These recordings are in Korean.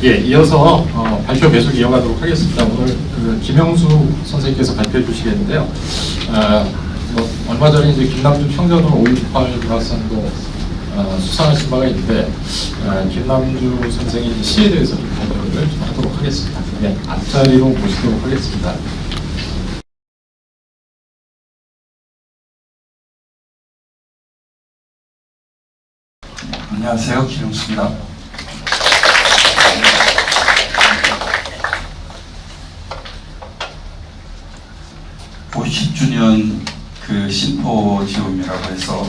예, 이어서 발표 계속 이어가도록 하겠습니다. 오늘 김영수 선생님께서 발표해 주시겠는데요. 얼마 전에 이제 김남주 평전을 5.18 문학상도 수상하신 바가 있는데 김남주 선생의 시에 대해서 발표를 좀 하도록 하겠습니다. 네, 앞자리로 모시도록 하겠습니다. 안녕하세요, 김영수입니다. 50주년 그 심포지움이라고 해서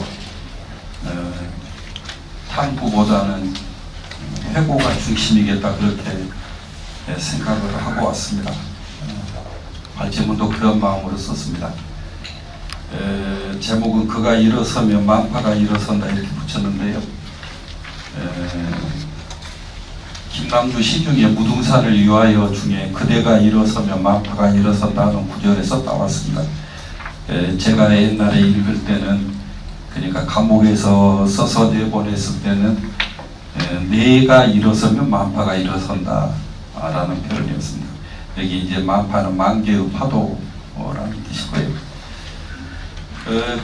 탐구보다는 회고가 중심이겠다 그렇게 생각을 하고 왔습니다. 발제문도 그런 마음으로 썼습니다. 제목은 그가 일어서면 만파가 일어선다 이렇게 붙였는데요. 김남주 시 중에 무등산을 위하여 중에 그대가 일어서면 만파가 일어선다는 구절에서 나왔습니다. 제가 옛날에 읽을 때는 그러니까 감옥에서 써서 내보냈을 때는 내가 일어서면 만파가 일어선다 라는 표현이었습니다. 여기 이제 만파는 만개의 파도라는 뜻이고요.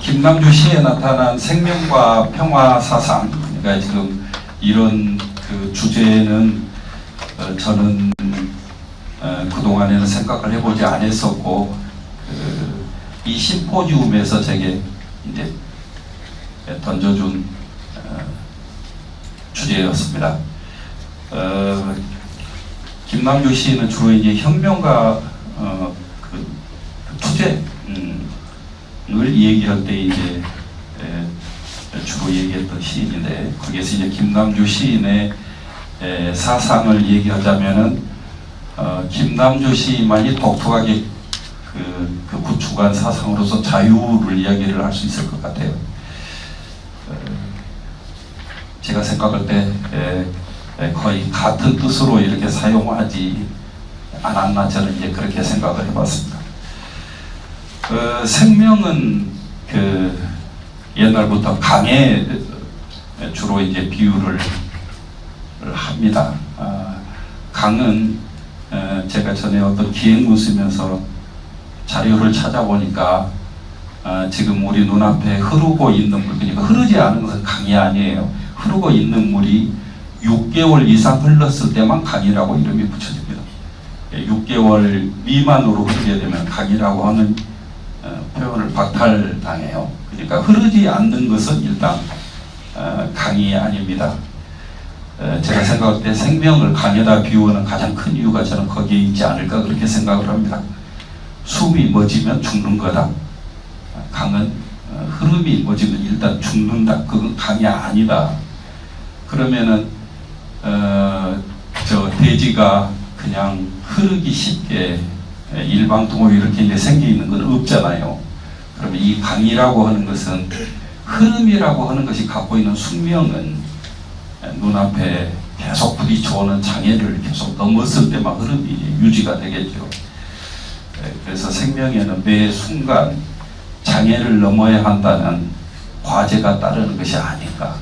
김남주 시에 나타난 생명과 평화 사상, 그러니까 지금 이런 그 주제는 저는 그동안에는 생각을 해보지 않았었고 이 심포지움에서 제게 이제 던져준 주제였습니다. 김남주 시인은 주로 이제 혁명과 그 투쟁을 얘기할 때 이제 주로 얘기했던 시인인데 거기에서 이제 김남주 시인의 사상을 얘기하자면은 김남주 시인만이 독특하게 그 구축한 사상으로서 자유를 이야기를 할 수 있을 것 같아요. 제가 생각할 때 거의 같은 뜻으로 이렇게 사용하지 않았나 저는 이제 그렇게 생각을 해봤습니다. 생명은 그 옛날부터 강에 주로 이제 비유를 합니다. 강은 제가 전에 어떤 기행문 쓰면서 자료를 찾아보니까 지금 우리 눈앞에 흐르고 있는 물, 그러니까 흐르지 않은 것은 강이 아니에요. 흐르고 있는 물이 6개월 이상 흘렀을 때만 강이라고 이름이 붙여집니다. 6개월 미만으로 흐르게 되면 강이라고 하는 표현을 박탈당해요. 그러니까 흐르지 않는 것은 일단 강이 아닙니다. 제가 생각할 때 생명을 강에다 비유하는 가장 큰 이유가 저는 거기에 있지 않을까 그렇게 생각을 합니다. 숨이 멎으면 죽는 거다. 강은 흐름이 멎으면 일단 죽는다. 그건 강이 아니다. 그러면은 저 대지가 그냥 흐르기 쉽게 일방통으로 이렇게 이제 생겨 있는 건 없잖아요. 그러면 이 강이라고 하는 것은 흐름이라고 하는 것이 갖고 있는 숙명은 눈앞에 계속 부딪혀오는 장애를 계속 넘었을 때만 흐름이 유지가 되겠죠. 그래서 생명에는 매 순간 장애를 넘어야 한다는 과제가 따르는 것이 아닌가.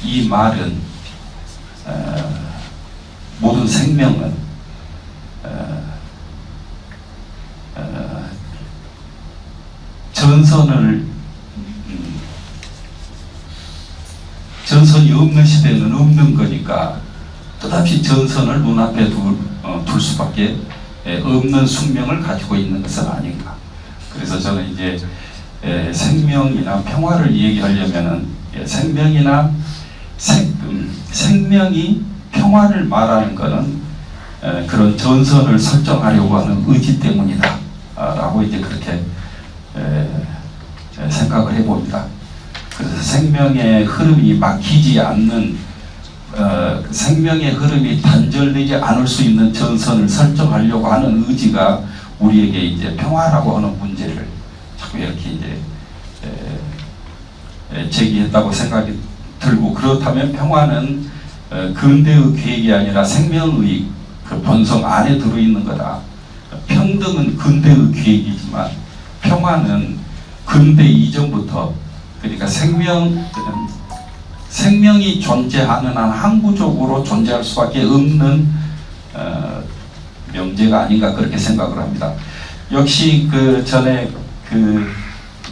이 말은 모든 생명은 전선이 없는 시대는 없는 거니까 또다시 전선을 눈앞에 둘 수밖에 없는 숙명을 가지고 있는 것은 아닌가. 그래서 저는 이제 생명이나 평화를 얘기하려면은 생명이나 생명이 평화를 말하는 것은 그런 전선을 설정하려고 하는 의지 때문이다 라고 이제 그렇게 생각을 해봅니다. 그래서 생명의 흐름이 막히지 않는 생명의 흐름이 단절되지 않을 수 있는 전선을 설정하려고 하는 의지가 우리에게 이제 평화라고 하는 문제를 자꾸 이렇게 이제 제기했다고 생각이 들고, 그렇다면 평화는 근대의 계획이 아니라 생명의 그 본성 안에 들어있는 거다. 평등은 근대의 계획이지만 평화는 근대 이전부터, 그러니까 생명이 존재하는 한 항구적으로 존재할 수밖에 없는 명제가 아닌가 그렇게 생각을 합니다. 역시 그 전에 그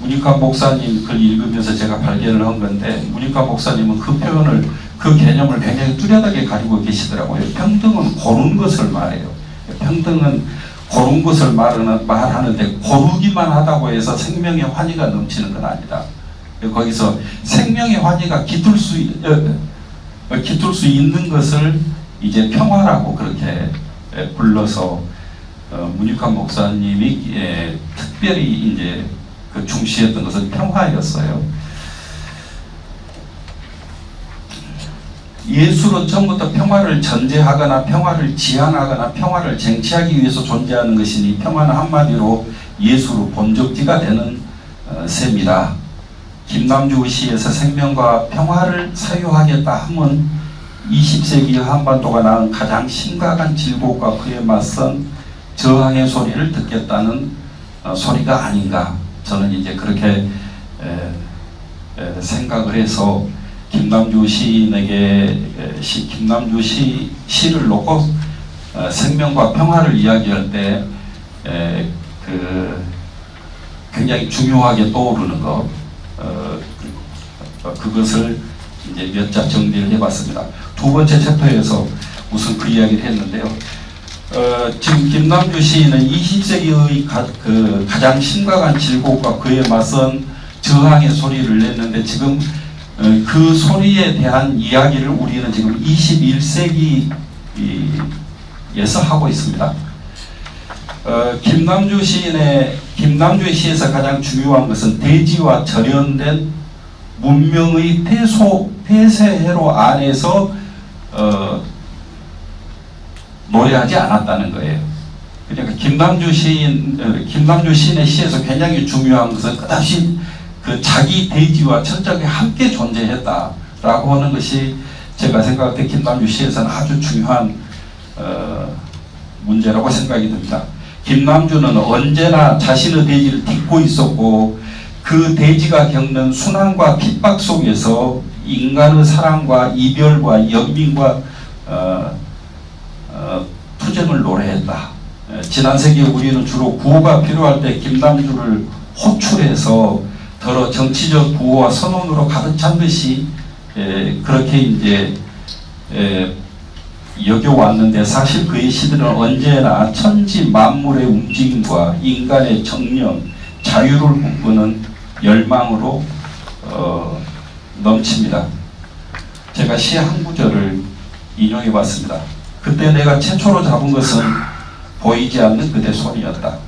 문익환 목사님 글 읽으면서 제가 발견을 한 건데, 문익환 목사님은 그 표현을, 그 개념을 굉장히 뚜렷하게 가지고 계시더라고요. 평등은 고른 것을 말해요. 평등은 고른 것을 말하는데 고르기만 하다고 해서 생명의 환희가 넘치는 건 아니다. 거기서 생명의 환희가 깃들 수 있는 것을 이제 평화라고 그렇게 불러서 문익환 목사님이 특별히 이제 그 중시했던 것은 평화였어요. 예수로 처음부터 평화를 전제하거나 평화를 지향하거나 평화를 쟁취하기 위해서 존재하는 것이니 평화는 한마디로 예수로 본적지가 되는 셈이다. 김남주 시에서 생명과 평화를 사유하겠다 하면 20세기 한반도가 낳은 가장 심각한 질곡과 그에 맞선 저항의 소리를 듣겠다는 소리가 아닌가, 저는 이제 그렇게 생각을 해서 김남주 시인에게 김남주 시를 놓고 생명과 평화를 이야기할 때 굉장히 중요하게 떠오르는 것, 그것을 이제 몇 자 정리를 해봤습니다. 두 번째 챕터에서 우선 그 이야기를 했는데요. 지금 김남주 시인은 20세기의 가장 심각한 질곡과 그에 맞선 저항의 소리를 냈는데, 지금 그 소리에 대한 이야기를 우리는 지금 21세기에서 하고 있습니다. 김남주의 시에서 가장 중요한 것은 대지와 절연된 문명의 폐쇄회로 안에서 노래하지 않았다는 거예요. 그러니까 김남주 시인의 시에서 굉장히 중요한 것은 끝없이 그 자기 대지와 천적이 함께 존재했다라고 하는 것이 제가 생각할 때 김남주 시에서는 아주 중요한 문제라고 생각이 듭니다. 김남주는 언제나 자신의 대지를 딛고 있었고, 그 대지가 겪는 순환과 핍박 속에서 인간의 사랑과 이별과 연민과 투쟁을 노래했다. 지난 세기에 우리는 주로 구호가 필요할 때 김남주를 호출해서 더러 정치적 구호와 선언으로 가득 찬 듯이 그렇게 이제 여겨왔는데, 사실 그의 시들은 언제나 천지 만물의 움직임과 인간의 정령, 자유를 꿈꾸는 열망으로 넘칩니다. 제가 시 한 구절을 인용해 봤습니다. 그때 내가 최초로 잡은 것은 보이지 않는 그대 손이었다.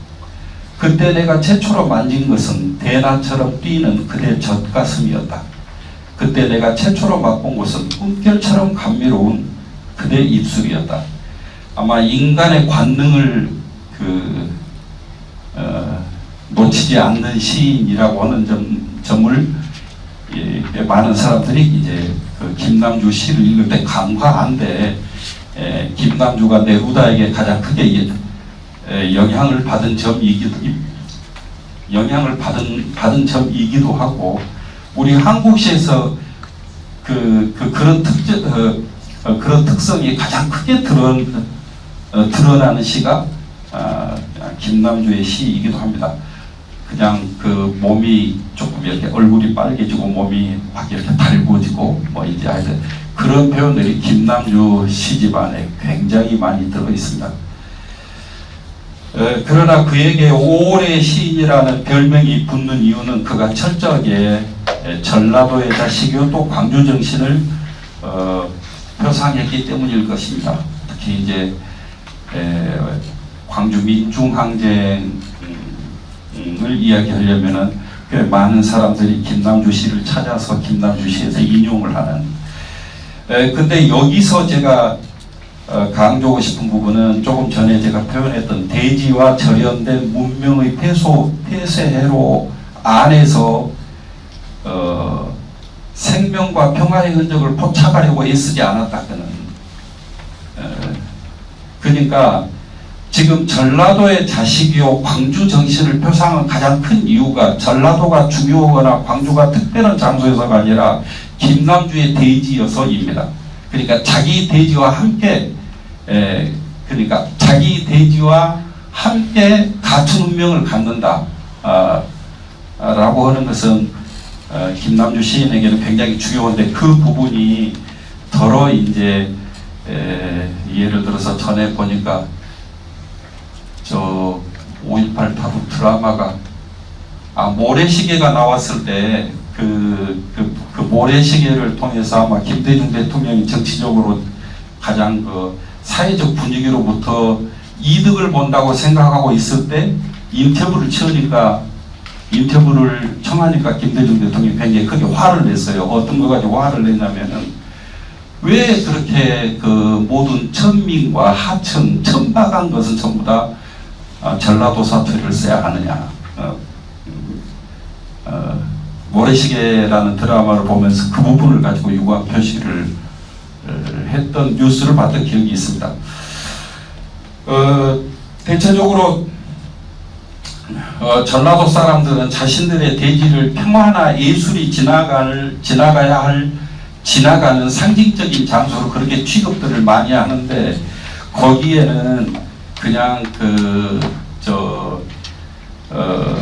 그때 내가 최초로 만진 것은 대나처럼 뛰는 그대 젖가슴이었다. 그때 내가 최초로 맛본 것은 꿈결처럼 감미로운 그대 입술이었다. 아마 인간의 관능을 놓치지 않는 시인이라고 하는 점을 많은 사람들이 이제 그 김남주 시를 읽을 때 간과한데, 김남주가 네루다에게 가장 크게 영향을 받은 점이기도 하고, 우리 한국시에서 그런 특성이 가장 크게 드러나는 시가 김남주의 시이기도 합니다. 그냥 그 몸이 조금 이렇게 얼굴이 빨개지고 몸이 막 이렇게 달궈지고 뭐 이제 하여튼 그런 표현들이 김남주 시집 안에 굉장히 많이 들어 있습니다. 그러나 그에게 오래 시인이라는 별명이 붙는 이유는 그가 철저하게 전라도의 자식이요 또 광주 정신을 표상했기 때문일 것입니다. 특히 이제 광주 민중항쟁을 이야기하려면은 꽤 많은 사람들이 김남주 시를 찾아서 김남주 시에서 인용을 하는. 근데 여기서 제가 강조하고 싶은 부분은 조금 전에 제가 표현했던 대지와 절연된 문명의 폐쇄회로 안에서 생명과 평화의 흔적을 포착하려고 애쓰지 않았다는. 그러니까 지금 전라도의 자식이요 광주 정신을 표상한 가장 큰 이유가 전라도가 중요하거나 광주가 특별한 장소에서가 아니라 김남주의 대지여서입니다. 그러니까 자기 대지와 함께 그러니까 자기 대지와 함께 같은 운명을 갖는다 라고 하는 것은 김남주 시인에게는 굉장히 중요한데 그 부분이 더러 이제 예를 들어서 전에 보니까 저 5.18 타국 드라마가 모래시계가 나왔을 때 그 모래시계를 통해서 아마 김대중 대통령이 정치적으로 가장 그 사회적 분위기로부터 이득을 본다고 생각하고 있을 때 인터뷰를 청하니까 김대중 대통령이 굉장히 크게 화를 냈어요. 어떤 거 가지고 화를 냈냐면은 왜 그렇게 그 모든 천민과 하천, 천박한 것은 전부 다 전라도 사투리를 써야 하느냐. 모래시계라는 드라마를 보면서 그 부분을 가지고 유감 표시를 했던 뉴스를 봤던 기억이 있습니다. 대체적으로 전라도 사람들은 자신들의 대지를 평화나 예술이 지나가는 상징적인 장소로 그렇게 취급들을 많이 하는데 거기에는 그냥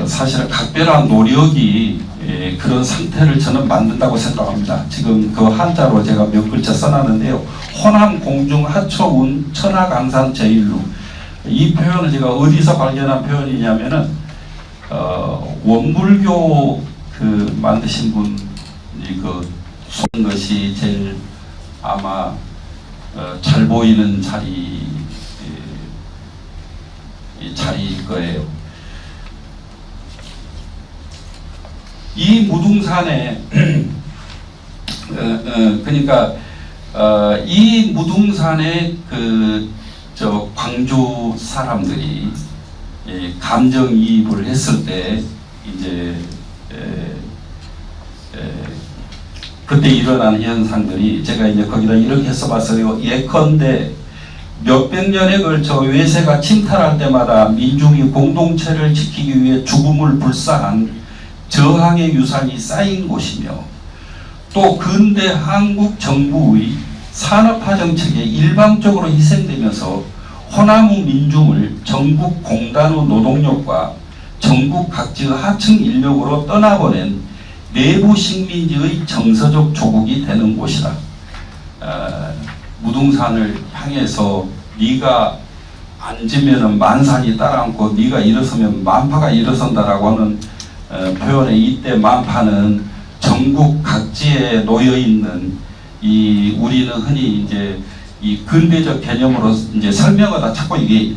사실은 각별한 노력이 그런 상태를 저는 만든다고 생각합니다. 지금 그 한자로 제가 몇 글자 써놨는데요. 호남 공중 하초운 천하강산 제일루. 이 표현을 제가 어디서 발견한 표현이냐면은 원불교 그 만드신 분이 그 쏜 것이 제일 아마 잘 보이는 자리일 거예요. 이 무등산에 그러니까 이 무등산에 저 광주 사람들이 감정이입을 했을 때 이제 그때 일어난 현상들이 제가 이제 거기다 이렇게 써봤어요. 예컨대 몇백 년에 걸쳐 외세가 침탈할 때마다 민중이 공동체를 지키기 위해 죽음을 불사한 저항의 유산이 쌓인 곳이며 또 근대 한국 정부의 산업화 정책에 일방적으로 희생되면서 호남의 민중을 전국 공단의 노동력과 전국 각지의 하층 인력으로 떠나보낸 내부 식민지의 정서적 조국이 되는 곳이다. 무등산을 향해서 네가 앉으면 만산이 따라앉고 네가 일어서면 만파가 일어선다라고 하는 표현에 이때 만파는 전국 각지에 놓여 있는 우리는 흔히 이제 이 근대적 개념으로 이제 설명하다 자꾸 이게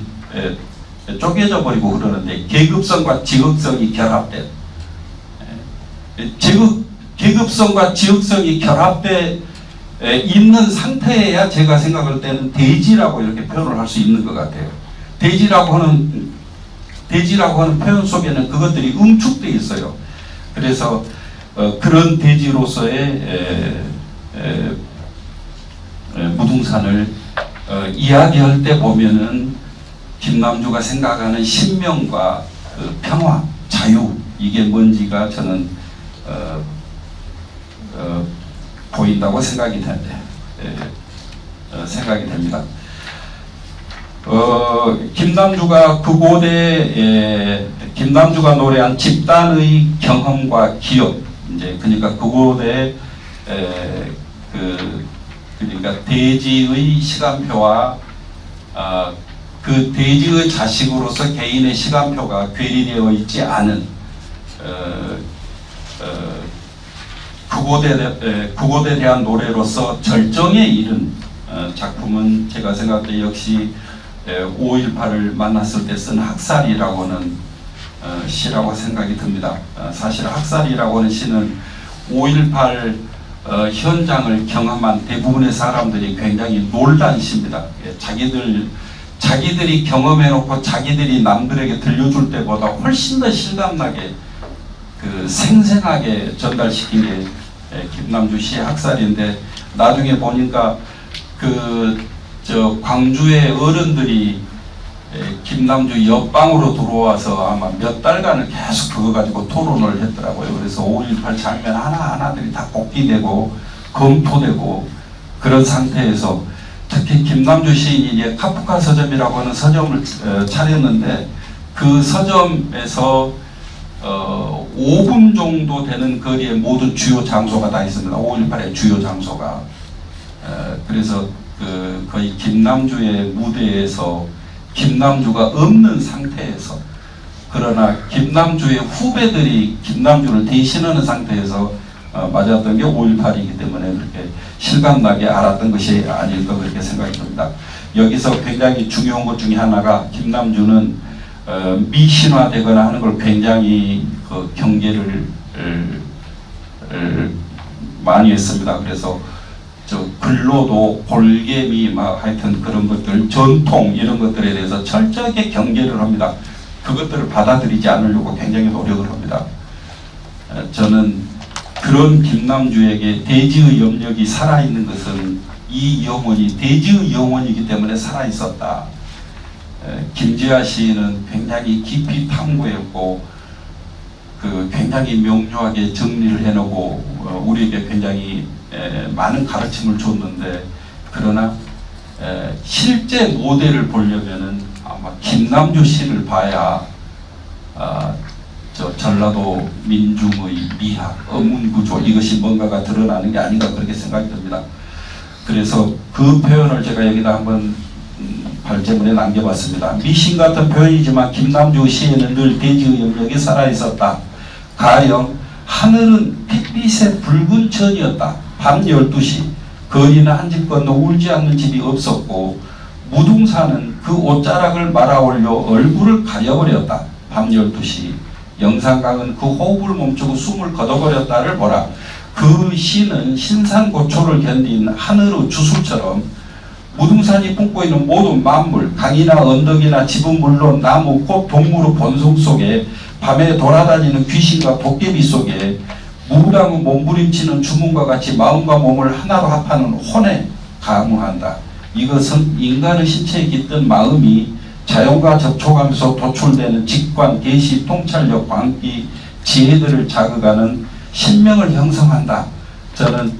쪼개져 버리고 그러는데 계급성과 지역성이 결합된 계급성과 지역성이 결합돼 있는 상태에야 제가 생각할 때는 대지라고 이렇게 표현을 할 수 있는 것 같아요. 대지라고 하는 표현 속에는 그것들이 응축되어 있어요. 그래서 그런 대지로서의 무등산을 이야기할 때 보면은 김남주가 생각하는 신명과 평화, 자유 이게 뭔지가 저는 보인다고 생각이 됩니다. 김남주가 그곳에 김남주가 노래한 집단의 경험과 기억 이제 그러니까 그곳에 그러니까 대지의 시간표와 그 대지의 자식으로서 개인의 시간표가 괴리되어 있지 않은 그곳에 대한 노래로서 절정에 이른 작품은 제가 생각할 때 역시 5.18을 만났을 때 쓴 학살이라고는 시라고 생각이 듭니다. 사실 학살이라고 하는 시는 5.18 현장을 경험한 대부분의 사람들이 굉장히 놀란 시입니다. 자기들이 경험해놓고 자기들이 남들에게 들려줄 때보다 훨씬 더 실감나게 생생하게 전달시킨 게 김남주 씨의 학살인데, 나중에 보니까 광주의 어른들이 김남주 옆방으로 들어와서 아마 몇 달간을 계속 그거 가지고 토론을 했더라고요. 그래서 5.18 장면 하나하나들이 다 복기되고 검토되고 그런 상태에서, 특히 김남주 시인이 이제 카프카 서점이라고 하는 서점을 차렸는데, 그 서점에서 5분 정도 되는 거리에 모든 주요 장소가 다 있습니다. 5.18의 주요 장소가. 그래서 거의 김남주의 무대에서 김남주가 없는 상태에서, 그러나 김남주의 후배들이 김남주를 대신하는 상태에서 맞았던 게 5.18이기 때문에 그렇게 실감나게 알았던 것이 아닐까 그렇게 생각이 듭니다. 여기서 굉장히 중요한 것 중에 하나가, 김남주는 미신화되거나 하는 걸 굉장히 경계를 많이 했습니다. 그래서 글로도 골개미 하여튼 그런 것들, 전통 이런 것들에 대해서 철저하게 경계를 합니다. 그것들을 받아들이지 않으려고 굉장히 노력을 합니다. 저는 그런 김남주에게 대지의 염력이 살아있는 것은 이 영혼이 대지의 영혼이기 때문에 살아있었다. 김지아 시인은 굉장히 깊이 탐구했고 굉장히 명료하게 정리를 해놓고 우리에게 굉장히 많은 가르침을 줬는데, 그러나 실제 모델을 보려면은 아마 김남주 시를 봐야 전라도 민중의 미학, 어문구조 이것이 뭔가가 드러나는 게 아닌가 그렇게 생각이 듭니다. 그래서 그 표현을 제가 여기다 한번 발제문에 남겨봤습니다. 미신 같은 표현이지만 김남주 시에는 늘 대지의 영역이 살아있었다. 가령 하늘은 핏빛의 붉은 천이었다. 밤 12시 거리는 한 집 건너 울지 않는 집이 없었고, 무등산은 그 옷자락을 말아올려 얼굴을 가려버렸다. 밤 12시 영산강은 그 호흡을 멈추고 숨을 걷어버렸다를 보라. 그 시는 신산고초를 견딘 하늘의 주술처럼 무등산이 품고 있는 모든 만물, 강이나 언덕이나 집은 물론 나무, 꽃, 동물의 본성 속에, 밤에 돌아다니는 귀신과 도깨비 속에 무당의 몸부림치는 주문과 같이 마음과 몸을 하나로 합하는 혼에 가무한다. 이것은 인간의 신체에 깃든 마음이 자연과 접촉하면서 도출되는 직관, 계시, 통찰력, 광기, 지혜들을 자극하는 신명을 형성한다. 저는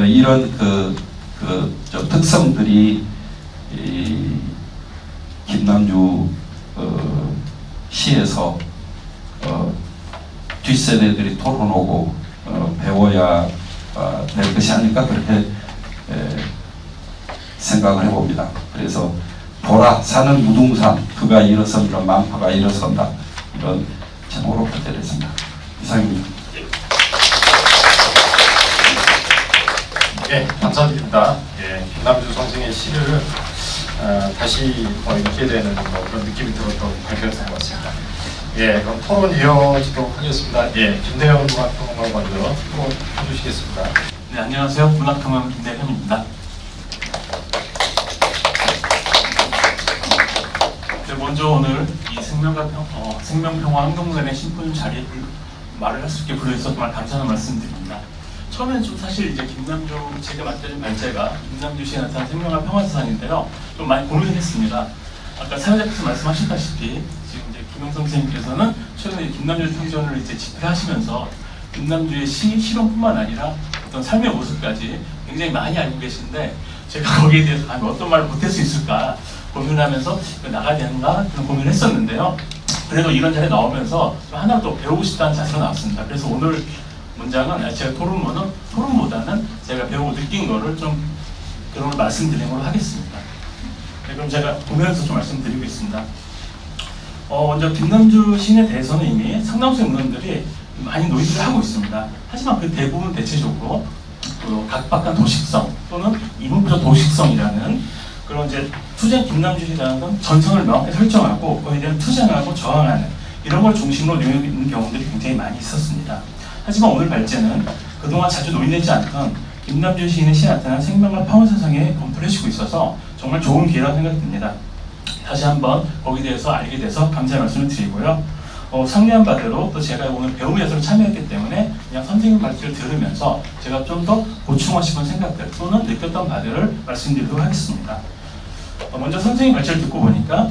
이런 특성들이 김남주 시에서 뒷세대들이 토론하고 배워야 될 것이 아닐까 그렇게 생각을 해봅니다. 그래서 보라 사는 무등산 그가 일어선다 만파가 일어선다 이런 제목으로 발제했습니다. 이상입니다. 예, 감사드립니다. 예, 김남주 선생의 시를 다시 읽게 되는 그런 느낌이 들었던 발표였던 것 같습니다. 예, 그럼 토론 이어지도록 하겠습니다. 예, 김대현 문학평론가 먼저 토론해 주시겠습니다. 네, 안녕하세요. 문학평론가 김대현입니다. 네, 먼저 오늘 이 생명평화운동단의 심포지움 자리에 말을 할 수 있게 불러주셔서 정말 감사하는 말씀드립니다. 처음에는 좀 사실 이제 김남주 제가 맡겨진 발제가 김남주 씨에 나타난 생명과 평화사상인데요. 좀 많이 고민을 했습니다. 아까 사회자께서 말씀하셨다시피 지금 이제 김영성 선생님께서는 최근에 김남주 평전을 이제 집필하시면서 김남주의 실험뿐만 아니라 어떤 삶의 모습까지 굉장히 많이 알고 계신데, 제가 거기에 대해서 어떤 말을 보탤 수 있을까 고민하면서 나가야 되는가 그런 고민을 했었는데요. 그래도 이런 자리에 나오면서 좀 하나 또 배우고 싶다는 자세로 나왔습니다. 그래서 오늘 문장은 제가 토론보다는 제가 배우고 느낀 거를 좀 그런 걸 말씀드리는 걸로 하겠습니다. 그럼 제가 보면서 좀 말씀드리겠습니다. 먼저 김남주 시인에 대해서는 이미 상당수의 문헌들이 많이 노입을 하고 있습니다. 하지만 그 대부분 대체적으로 그 각박한 도식성 또는 이문부적 도식성이라는 그런 이제 투쟁 김남주시라는 건 전선을 명확히 설정하고 그에 대한 투쟁하고 저항하는 이런 걸 중심으로 노입는 경우들이 굉장히 많이 있었습니다. 하지만 오늘 발제는 그동안 자주 노인되지 않던 김남주 시인의 시에 나타난 생명과 평화 사상에 검토를 해주고 있어서 정말 좋은 기회라고 생각됩니다. 다시 한번 거기에 대해서 알게 돼서 감사의 말씀을 드리고요. 상례한 바대로 또 제가 오늘 배움에서 참여했기 때문에 그냥 선생님 발제를 들으면서 제가 좀 더 보충하고 싶은 생각들 또는 느꼈던 바들을 말씀드리도록 하겠습니다. 먼저 선생님 발제를 듣고 보니까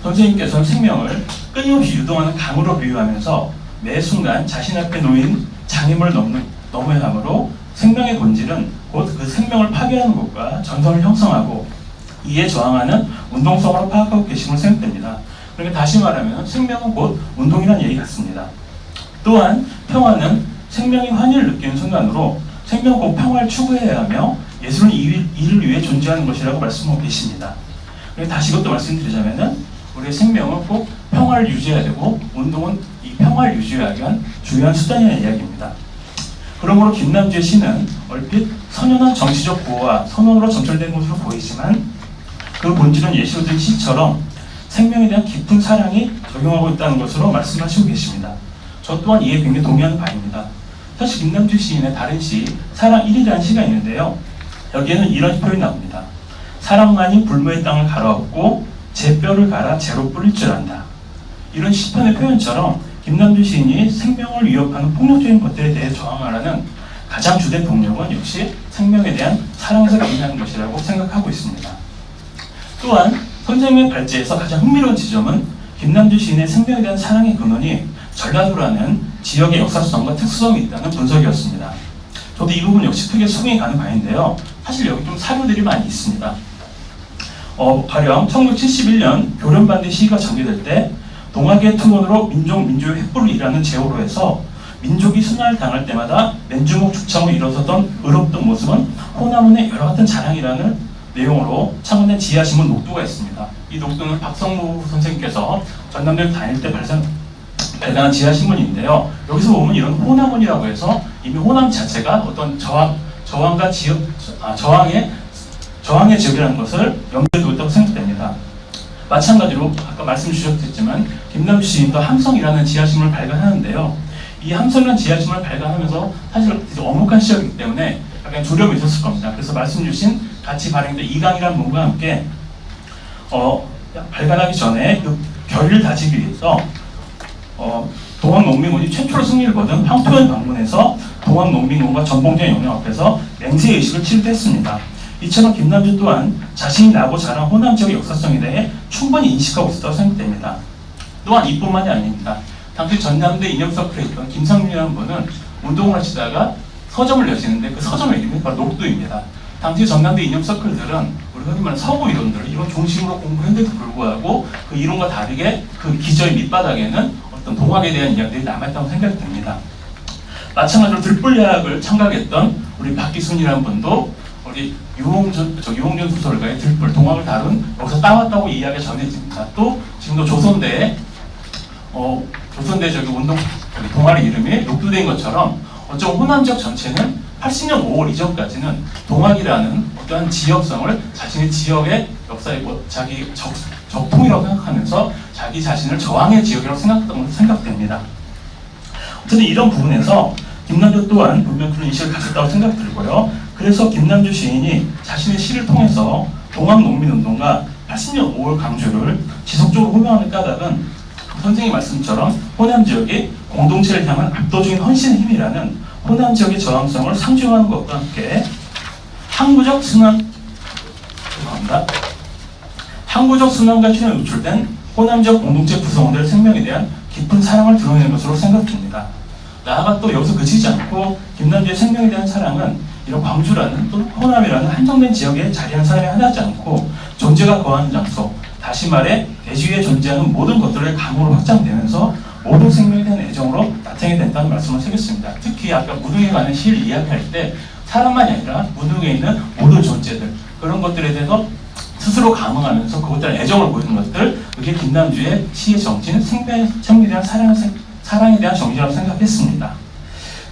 선생님께서는 생명을 끊임없이 유동하는 강으로 비유하면서 매 순간 자신 앞에 놓인 장애물을 넘어야 하므로 생명의 본질은 곧 그 생명을 파괴하는 것과 전선을 형성하고 이에 저항하는 운동성으로 파악하고 계심을 생각됩니다. 그러니까 다시 말하면 생명은 곧 운동이라는 얘기 같습니다. 또한 평화는 생명이 환희를 느끼는 순간으로 생명은 곧 평화를 추구해야 하며 예술은 이를 위해 존재하는 것이라고 말씀하고 계십니다. 그러니까 다시 이것도 말씀드리자면은 우리의 생명은 꼭 평화를 유지해야 되고 운동은 이 평화를 유지하기 위한 중요한 수단이라는 이야기입니다. 그러므로 김남주의 시는 얼핏 선연한 정치적 구호와 선언으로 점철된 것으로 보이지만 그 본질은 예시로 든 시처럼 생명에 대한 깊은 사랑이 적용하고 있다는 것으로 말씀하시고 계십니다. 저 또한 이에 굉장히 동의하는 바입니다. 사실 김남주 시인의 다른 시 사랑 1이라는 시가 있는데요. 여기에는 이런 표현이 나옵니다. 사랑만이 불모의 땅을 갈아엎고 제 뼈를 갈아 재로 뿌릴 줄 안다. 이런 시편의 표현처럼 김남주 시인이 생명을 위협하는 폭력적인 것들에 대해 저항하라는 가장 주된 동력은 역시 생명에 대한 사랑에서 기인하는 것이라고 생각하고 있습니다. 또한 선생님의 발제에서 가장 흥미로운 지점은 김남주 시인의 생명에 대한 사랑의 근원이 전라도라는 지역의 역사성과 특수성이 있다는 분석이었습니다. 저도 이 부분 역시 크게 수긍이 가는 바인데요. 사실 여기 좀 사료들이 많이 있습니다. 가령 1971년 교련반대 시위가 전개될 때 동학의 투혼으로 민족의 횃불을 일하는 제호로 해서 민족이 순환을 당할 때마다 맨주먹 죽창으로 일어서던 의롭던 모습은 호남은의 여러 같은 자랑이라는 내용으로 창원된 지하신문 녹두가 있습니다. 이 녹두는 박성무 선생님께서 전남대를 다닐 때 발간한 지하신문인데요. 여기서 보면 이런 호남원이라고 해서 이미 호남 자체가 어떤 저항과 저항의 지역이라는 것을 염두에 두고 있다고 생각됩니다. 마찬가지로 아까 말씀 주셨겠지만 김남주 시인도 함성이라는 지하신문을 발간하는데요. 이 함성이라는 지하신문을 발간하면서 사실 엄혹한 시역이기 때문에 약간 두려움이 있었을 겁니다. 그래서 말씀 주신 같이 발행된 이강이라는 문과 함께 발간하기 전에 그 결의를 다지기 위해서 동학농민군이 최초로 승리를 거둔 황토현 방문해서 동학농민군과 전봉전의 영향 앞에서 맹세의식을 치르했습니다. 이처럼 김남주 또한 자신이 나고 자란 호남 지역의 역사성에 대해 충분히 인식하고 있었다고 생각됩니다. 또한 이뿐만이 아닙니다. 당시 전남대 이념서클에 있던 김상민이라는 분은 운동을 하시다가 서점을 여시는데 그 서점의 이름이 바로 녹두입니다. 당시 전남대 이념서클들은 우리 흔히 말하는 서구 이론들, 이론 중심으로 공부했는데도 불구하고 그 이론과 다르게 그 기저의 밑바닥에는 어떤 동학에 대한 이야기들이 남아있다고 생각됩니다. 마찬가지로 들불야학을 창각했던 우리 박기순이라는 분도 우리 유홍준 소설가의 들불, 동학을 다룬 여기서 따왔다고 이야기가 전해집니다. 또 지금도 조선대 운동 동아리 이름이 녹두대인 것처럼 어쩌면 호남 지역 전체는 80년 5월 이전까지는 동학이라는 어떠한 지역성을 자신의 지역의 역사의 자기 적통이라고 생각하면서 자기 자신을 저항의 지역이라고 생각됩니다. 어쨌든 이런 부분에서 김남주 또한 분명 그런 인식을 가졌다고 생각이 들고요. 그래서 김남주 시인이 자신의 시를 통해서 동학농민운동과 80년 5월 강조를 지속적으로 호명하는 까닭은 선생님 말씀처럼 호남 지역이 공동체를 향한 압도적인 헌신의 힘이라는 호남 지역의 저항성을 상징하는 것과 함께 항구적 순환과 실현에 노출된 호남 지역 공동체 구성원들의 생명에 대한 깊은 사랑을 드러내는 것으로 생각됩니다. 나아가 또 여기서 그치지 않고 김남주의 생명에 대한 사랑은 이런 광주라는 또 호남이라는 한정된 지역에 자리한 사람이 하나지 않고 존재가 거하는 장소, 다시 말해 대지 위에 존재하는 모든 것들의 감으로 확장되면서 모든 생명에 대한 애정으로 나타나게 된다는 말씀을 드리겠습니다. 특히 아까 무등에 관한 시를 이야기할 때 사람만이 아니라 무등에 있는 모든 존재들, 그런 것들에 대해서 스스로 감흥하면서 그것들에 애정을 보이는 것들, 그게 김남주의 시의 정치는 생명에 대한 사랑에 대한 정신이라고 생각했습니다.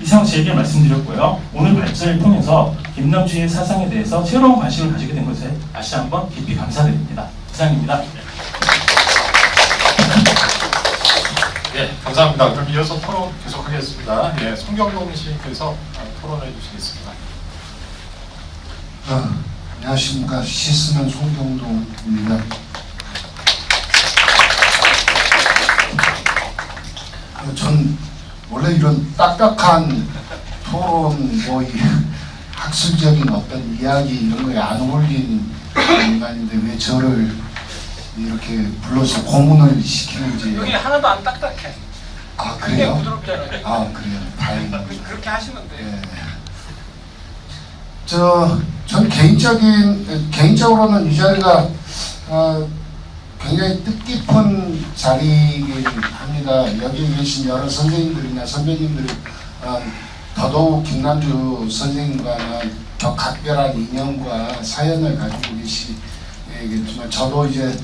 이상 제 얘기를 말씀드렸고요. 오늘 발제를 통해서 김남주의 사상에 대해서 새로운 관심을 가지게 된 것에 다시 한번 깊이 감사드립니다. 이상입니다. 예, 감사합니다. 그럼 이어서 토론 계속하겠습니다. 예, 송경동 씨께서 토론해 주시겠습니다. 안녕하십니까. 시스는 송경동입니다. 전 원래 이런 딱딱한 토론, 뭐 학술적인 어떤 이야기 이런 거에 안 어울리는 인간인데 왜 저를 이렇게 불러서 고문을 시키는지. 여기 하나도 안 딱딱해. 아, 굉장히 그래요? 부드럽잖아요. 아, 그래요. 다행입니다. 그렇게 하시면 돼요. 예. 전 개인적으로는 이 자리가 굉장히 뜻깊은 자리이긴 합니다. 여기 계신 여러 선생님들이나 선배님들이 더더욱 김남주 선생님과는 각별한 인연과 사연을 가지고 계시겠지만 저도 이제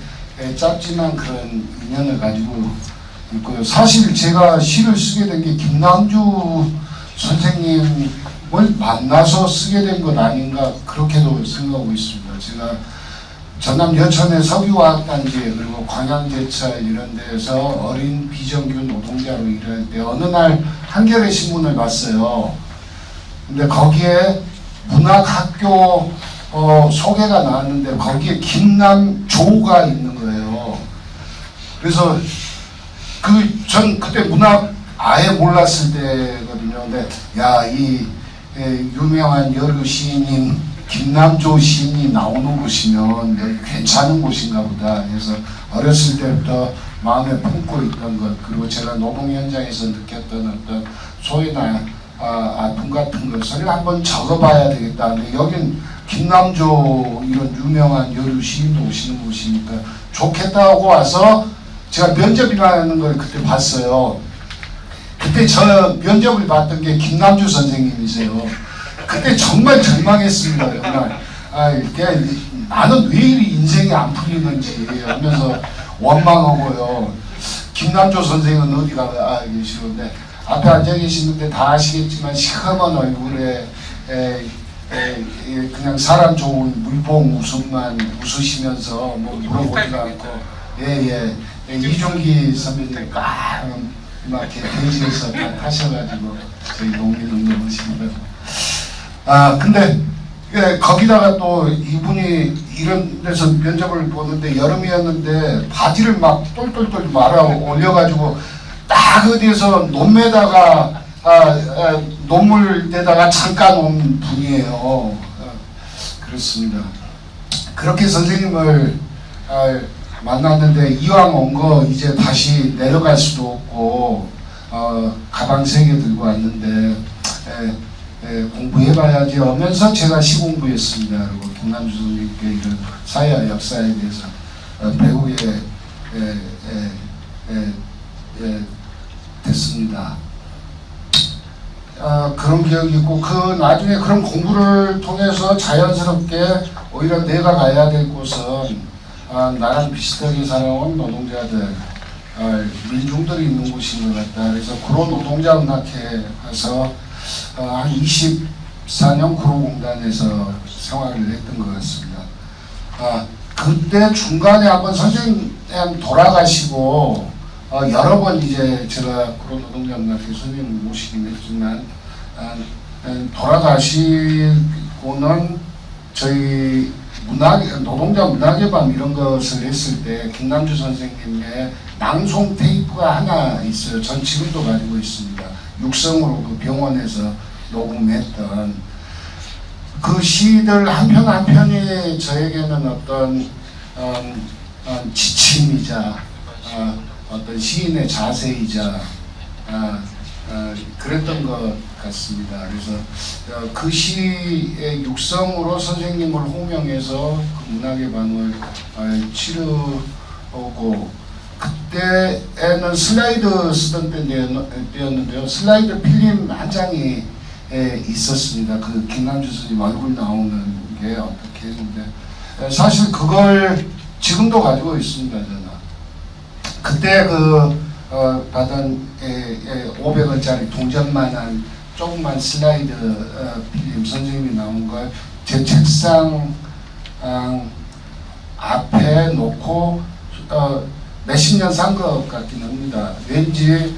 짧지만 그런 인연을 가지고 있고요. 사실 제가 시를 쓰게 된 게 김남주 선생님을 만나서 쓰게 된 것 아닌가 그렇게도 생각하고 있습니다. 제가 전남 여천의 석유화학단지 그리고 광양제철 이런 데서 어린 비정규 노동자로 일할 때 어느 날 한겨레 신문을 봤어요. 근데 거기에 문학학교 소개가 나왔는데 거기에 김남조가 있는 거예요. 그래서 전 그때 문학 아예 몰랐을 때거든요. 근데 이 유명한 여류 시인인 김남조 시인이 나오는 곳이면 여기 괜찮은 곳인가 보다 해서 어렸을 때부터 마음에 품고 있던 것, 그리고 제가 노동 현장에서 느꼈던 어떤 소외나 아픔 같은 것을 한번 적어봐야 되겠다. 근데 여긴 김남조 이런 유명한 여류 시인도 오시는 곳이니까 좋겠다고 와서 제가 면접이라는 걸 그때 봤어요. 그때 저 면접을 봤던 게 김남주 선생님이세요. 그때 정말 절망했습니다. 정말 나는 왜 이리 인생이 안 풀리는지 하면서 원망하고요. 김남주 선생은 어디가 계시는데 앞에 앉아 계시는데 다 아시겠지만 시커먼 얼굴에 그냥 사람 좋은 물봉 웃음만 웃으시면서 뭐 물어보지도 않고 이종기 선배님 막 이렇게 대지에서 타셔가지고 저희 농민을 넘으시는 거. 근데 거기다가 또 이분이 이런 데서 면접을 보는데 여름이었는데 바지를 막 똘똘똘 말아 올려가지고 딱 어디에서 논매다가 논물대다가 잠깐 온 분이에요. 그렇습니다. 그렇게 선생님을 만났는데 이왕 온 거 이제 다시 내려갈 수도 없고 가방 3개 들고 왔는데 공부해봐야지 하면서 제가 시공부했습니다. 그리고 김남주 선생님께 이런 사회와 역사에 대해서 배우게 됐습니다. 그런 기억이 있고 그 나중에 그런 공부를 통해서 자연스럽게 오히려 내가 가야 될 곳은 나랑 비슷하게 살아온 노동자들, 민중들이 있는 곳인 것 같다. 그래서 구로 노동자 음악회 가서 한 24년 구로공단에서 생활을 했던 것 같습니다. 그때 중간에 한번 선생님 돌아가시고 여러 번 이제 제가 구로 노동자 음악회 선생님 모시긴 했지만 돌아가시고는 저희 노동자 문학의 밤 이런 것을 했을 때 김남주 선생님의 낭송 테이프가 하나 있어요. 전 지금도 가지고 있습니다. 육성으로 그 병원에서 녹음했던 그 시들 한 편 한 편이 저에게는 어떤 지침이자 어떤 시인의 자세이자 그랬던 것 같습니다. 그래서 그 시의 육성으로 선생님을 호명해서 그 문학의 밤을 치르고 그때에는 슬라이드 쓰던 때였는데요. 슬라이드 필름 한 장이 있었습니다. 그 김남주 선생님 얼굴 나오는 게 어떻게 했는데 사실 그걸 지금도 가지고 있습니다. 저는 그때 받은 500원짜리 동전만한 조그만 슬라이드 필름 선생님이 나온 걸 제 책상 앞에 놓고 몇십 년 산 것 같긴 합니다. 왠지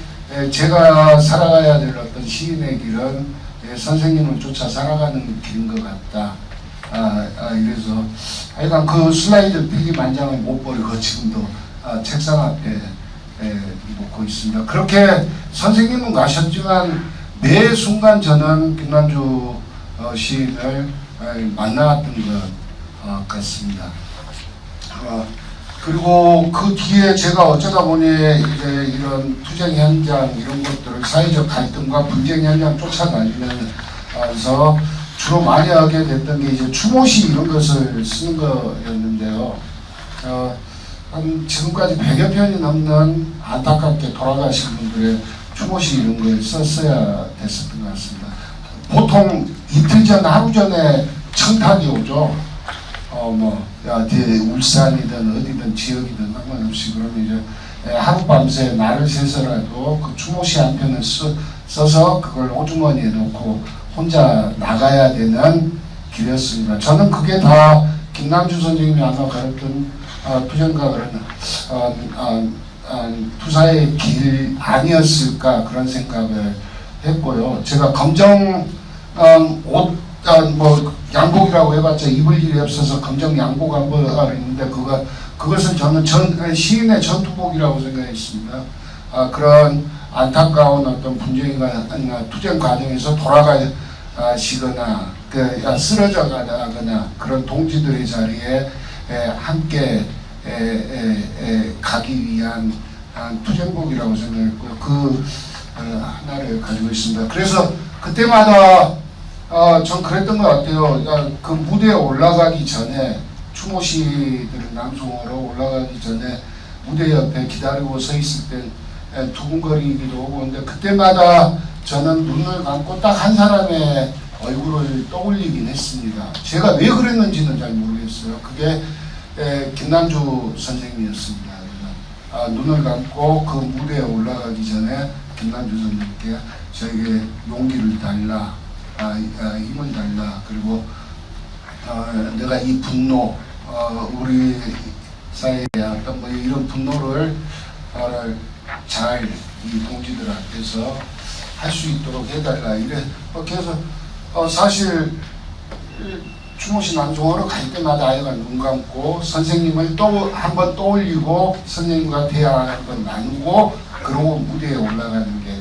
제가 살아가야 될 어떤 시인의 길은 선생님을 쫓아 살아가는 길인 것 같다. 이래서 하여간 그 슬라이드 필름 한 장을 못 버리고 지금도 책상 앞에 놓고 있습니다. 그렇게 선생님은 가셨지만 매 순간 저는 김남주 시인을 만나왔던 것 같습니다. 그리고 그 뒤에 제가 어쩌다 보니 이제 이런 투쟁 현장 이런 것들을 사회적 갈등과 분쟁 현장 쫓아다니면서 주로 많이 하게 됐던 게 이제 추모시 이런 것을 쓰는 거였는데요. 한 지금까지 100여 편이 넘는 안타깝게 돌아가신 분들의 추모시 이런 걸 썼어야 됐었던 것 같습니다. 보통 이틀 전, 하루 전에 청탁이 오죠. 울산이든 어디든 지역이든 상관없이 그러면 이제 하룻밤새 날을 새서라도 그 추모시 한 편을 써서 그걸 호주머니에 넣고 혼자 나가야 되는 길이었습니다. 저는 그게 다 김남주 선생님이 아마 가르쳤던 투쟁가 그런 투사의 길 아니었을까 그런 생각을 했고요. 제가 검정 옷 양복이라고 해봤자 입을 일이 없어서 검정 양복 한벌 있는데 그것은 저는 시인의 전투복이라고 생각했습니다. 그런 안타까운 어떤 분쟁이나 투쟁 과정에서 돌아가시거나 쓰러져 가거나 그런 동지들의 자리에 함께 가기 위한 투쟁복이라고 생각했고요. 그 하나를 가지고 있습니다. 그래서 그때마다 전 그랬던 것 같아요. 그 무대에 올라가기 전에 추모시들은 낭송으로 올라가기 전에 무대 옆에 기다리고 서 있을 때 두근거리기도 하고 근데 그때마다 저는 눈을 감고 딱 한 사람의 얼굴을 떠올리긴 했습니다. 제가 왜 그랬는지는 잘 모르겠어요. 그게 김남주 선생님이었습니다. 눈을 감고 그 무대에 올라가기 전에 김남주 선생님께 저에게 용기를 달라, 힘을 달라, 그리고 내가 이 분노, 우리 사회의 어떤 이런 분노를 잘 이 동지들 앞에서 할 수 있도록 해달라. 이렇게 해서 사실 추모시 낭송으로 갈 때마다 아이가 눈 감고 선생님을 또 한번 떠올리고 선생님과 대화 한번 나누고 그러고 무대에 올라가는 게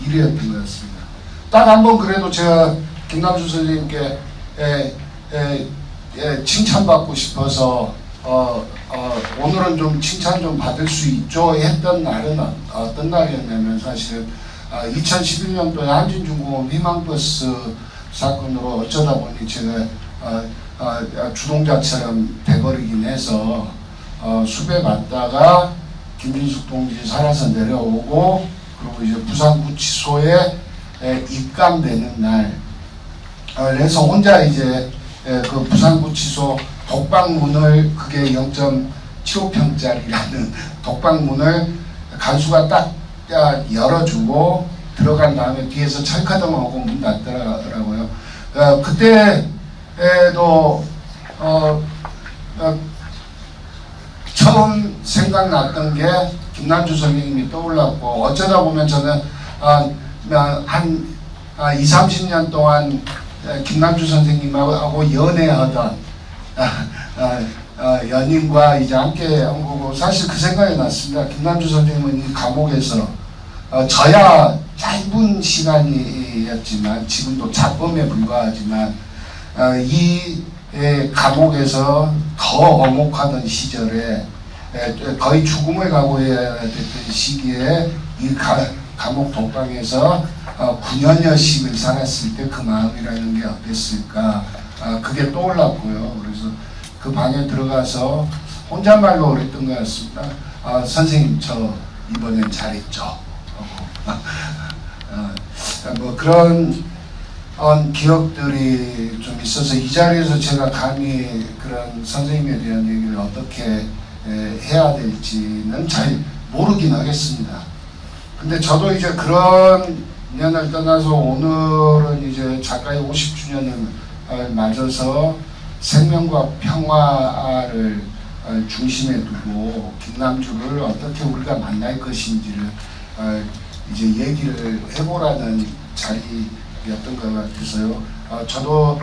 일이었던 것 같습니다. 딱 한번 그래도 제가 김남주 선생님께 칭찬받고 싶어서 오늘은 좀 칭찬 좀 받을 수 있죠 했던 날은 어떤 날이었냐면 사실 2011년도에 한진중공업 희망버스 사건으로 어쩌다 보니 제가 주동자처럼 돼버리긴 해서 수배받다가 김진숙 동지 살아서 내려오고 그리고 이제 부산구치소에 입감되는 날 그래서 혼자 이제 그 부산구치소 독방문을 그게 0.75평짜리라는 독방문을 간수가 딱 열어주고 들어간 다음에 뒤에서 찰카등하고 문 닫더라고요. 그때도 처음 생각났던 게 김남주 선생님이 떠올랐고 어쩌다 보면 저는 한 20-30년 동안 김남주 선생님하고 연애하던 연인과 이제 함께 한 거고 사실 그 생각이 났습니다. 김남주 선생님은 이 감옥에서 저야 짧은 시간이었지만 지금도 잡범에 불과하지만 이 감옥에서 더 엄혹하던 시절에 거의 죽음을 각오해야 됐던 시기에 이 감옥 독방에서 9년여씩을 살았을 때 그 마음이라는 게 어땠을까 그게 떠올랐고요. 그래서 그 방에 들어가서 혼잣말로 그랬던 것 같습니다. 선생님 저 이번엔 잘했죠. 뭐 그런 기억들이 좀 있어서 이 자리에서 제가 감히 그런 선생님에 대한 얘기를 어떻게 해야 될지는 잘 모르긴 하겠습니다. 근데 저도 이제 그런 년을 떠나서 오늘은 이제 작가의 50주년을 맞아서 생명과 평화를 중심에 두고 김남주를 어떻게 우리가 만날 것인지를 이제 얘기를 해보라는 자리였던 것 같아서요. 저도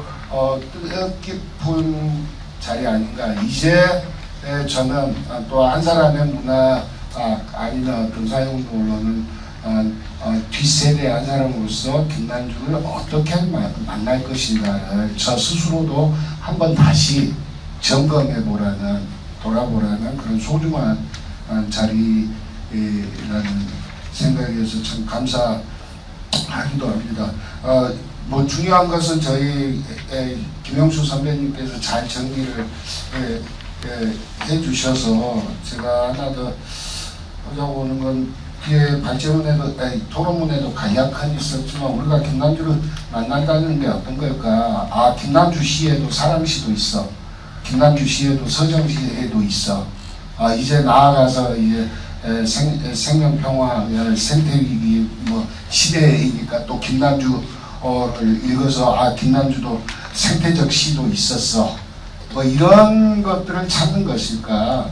뜻깊은 자리 아닌가. 이제 저는 또 한 사람의 문화 아니나 어떤 사용도로는 뒷세대 한 사람으로서 김남주를 어떻게 만날 것인가를 저 스스로도 한번 다시 점검해보라는, 돌아보라는 그런 소중한 자리라는 생각에서 참 감사하기도 합니다. 뭐 중요한 것은 저희 김영수 선배님께서 잘 정리를 해주셔서 제가 하나 더 하자고 하는 건 뒤에 발제문에도 토론문에도 간략한 있었지만 우리가 김남주를 만난다는 게 어떤 걸까? 김남주 시에도 사랑시도 있어. 김남주 시에도 서정시에도 있어. 이제 나아가서 이제 생명평화, 생태위기 뭐 시대이니까 또 김남주를 읽어서 김남주도 생태적 시도 있었어. 뭐 이런 것들을 찾는 것일까?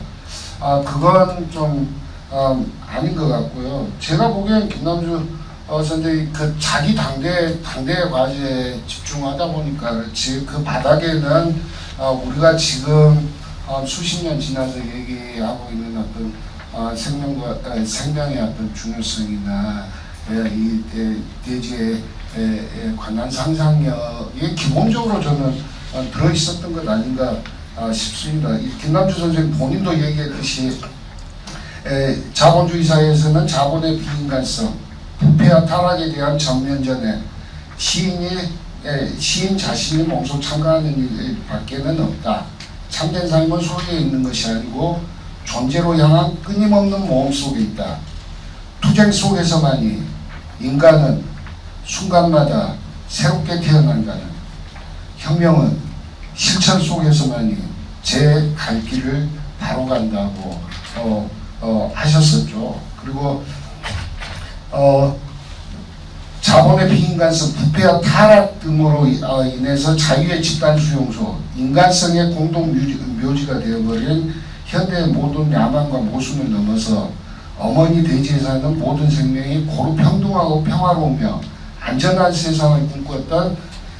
그건 좀 아닌 것 같고요. 제가 보기엔 김남주 선생이 그 자기 당대 과제에 집중하다 보니까 그렇지 그 바닥에는 우리가 지금 수십 년 지나서 얘기하고 있는 어떤 생명의 어떤 중요성이나 이 대지에 관한 상상력이 기본적으로 저는 들어 있었던 것 아닌가 싶습니다. 김남주 선생님 본인도 얘기했듯이 자본주의 사회에서는 자본의 비인간성, 부패와 타락에 대한 정면전에 시인 자신이 몸소 참가하는 일밖에는 없다. 참된 삶은 소유에 있는 것이 아니고 존재로 향한 끊임없는 모험 속에 있다. 투쟁 속에서만이 인간은 순간마다 새롭게 태어난다는, 혁명은 실천 속에서만이 제 갈 길을 바로 간다고 하셨었죠. 그리고 자본의 비인간성, 부패와 타락 등으로 인해서 자유의 집단 수용소, 인간성의 공동 묘지가 되어버린 현대의 모든 야망과 모순을 넘어서 어머니 대지에 사는 모든 생명이 고루 평등하고 평화로우며 안전한 세상을 꿈꿨던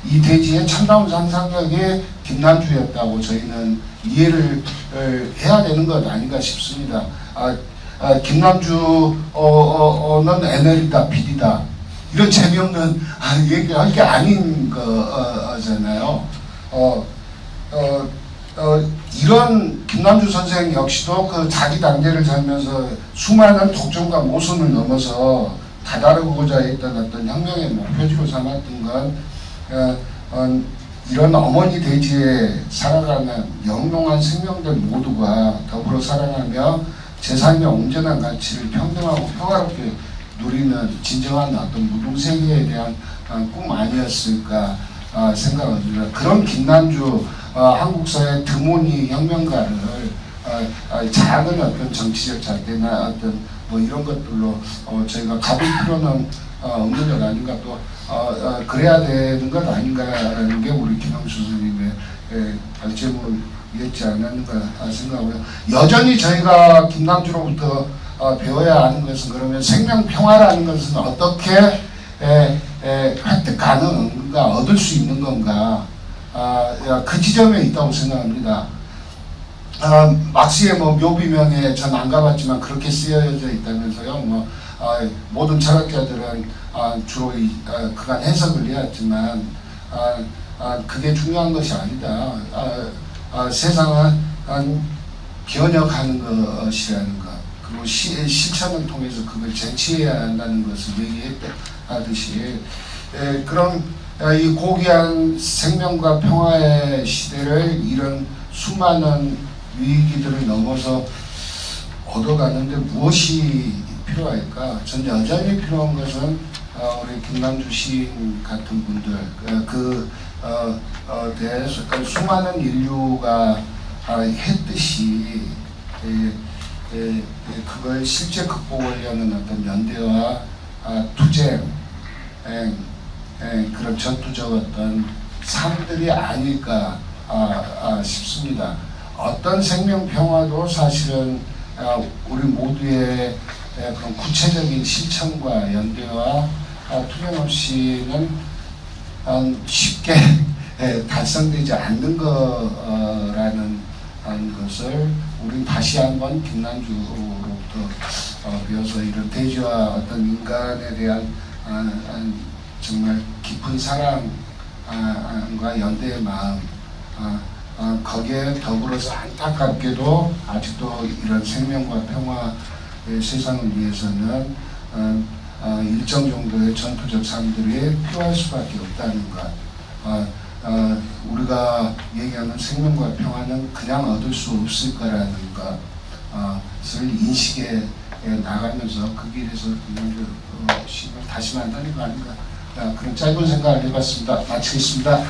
이 대지의 참다운 상상력이 김남주였다고 저희는 이해를 해야 되는 것 아닌가 싶습니다. 김남주는 NL이다, PD다 이런 재미없는 얘기할 게 아닌 거잖아요. 이런 김남주 선생 역시도 그 자기 당대를 살면서 수많은 독점과 모순을 넘어서 다다르고자 했던 어떤 혁명의 목표지로 삼았던 건 이런 어머니 대지에 살아가는 영롱한 생명들 모두가 더불어 살아가며 제 삶의 온전한 가치를 평등하고 평화롭게 누리는 진정한 어떤 무등세계에 대한 꿈 아니었을까 생각합니다. 그런 김남주 한국사의 드모니 혁명가를 작은 어떤 정치적 잣대나 어떤 뭐 이런 것들로 저희가 가볼 필요는 없는 것 아닌가, 또 그래야 되는 것 아닌가라는 게 우리 김영수 선생님의 발제문이었지 않았는가 생각하고요. 여전히 저희가 김남주로부터 배워야 하는 것은, 그러면 생명평화라는 것은 어떻게 획득 가능한가, 얻을 수 있는 건가, 그 지점에 있다고 생각합니다. 막스의 뭐 묘비명에 전 안 가봤지만 그렇게 쓰여져 있다면서요. 모든 철학자들은 주로 그간 해석을 해왔지만 그게 중요한 것이 아니다. 세상은 변혁하는 것이라는 것, 그리고 실천을 통해서 그걸 쟁취해야 한다는 것을 얘기했듯이 그런 이 고귀한 생명과 평화의 시대를 이런 수많은 위기들을 넘어서 얻어가는데 무엇이 필요할까? 전 여전히 필요한 것은 우리 김남주 시인 같은 분들 대해서 수많은 인류가 했듯이 그걸 실제 극복하려는 어떤 연대와 투쟁, 그런 전투적 어떤 삶들이 아닐까 싶습니다. 어떤 생명 평화도 사실은 우리 모두의 그런 구체적인 실천과 연대와 투쟁 없이는 쉽게 달성되지 않는 거라는 것을 우린 다시 한번 김남주로부터 배워서 이런 대지와 어떤 인간에 대한 정말 깊은 사랑과 연대의 마음, 거기에 더불어서 안타깝게도 아직도 이런 생명과 평화의 세상을 위해서는 일정 정도의 전투적 삶들이 필요할 수밖에 없다는 것. 우리가 얘기하는 생명과 평화는 그냥 얻을 수 없을 거라는 것을 인식해 나가면서 그 길에서 김남주 시인을 다시 만나는 거 아닌가. 그런 짧은 생각을 해봤습니다. 마치겠습니다.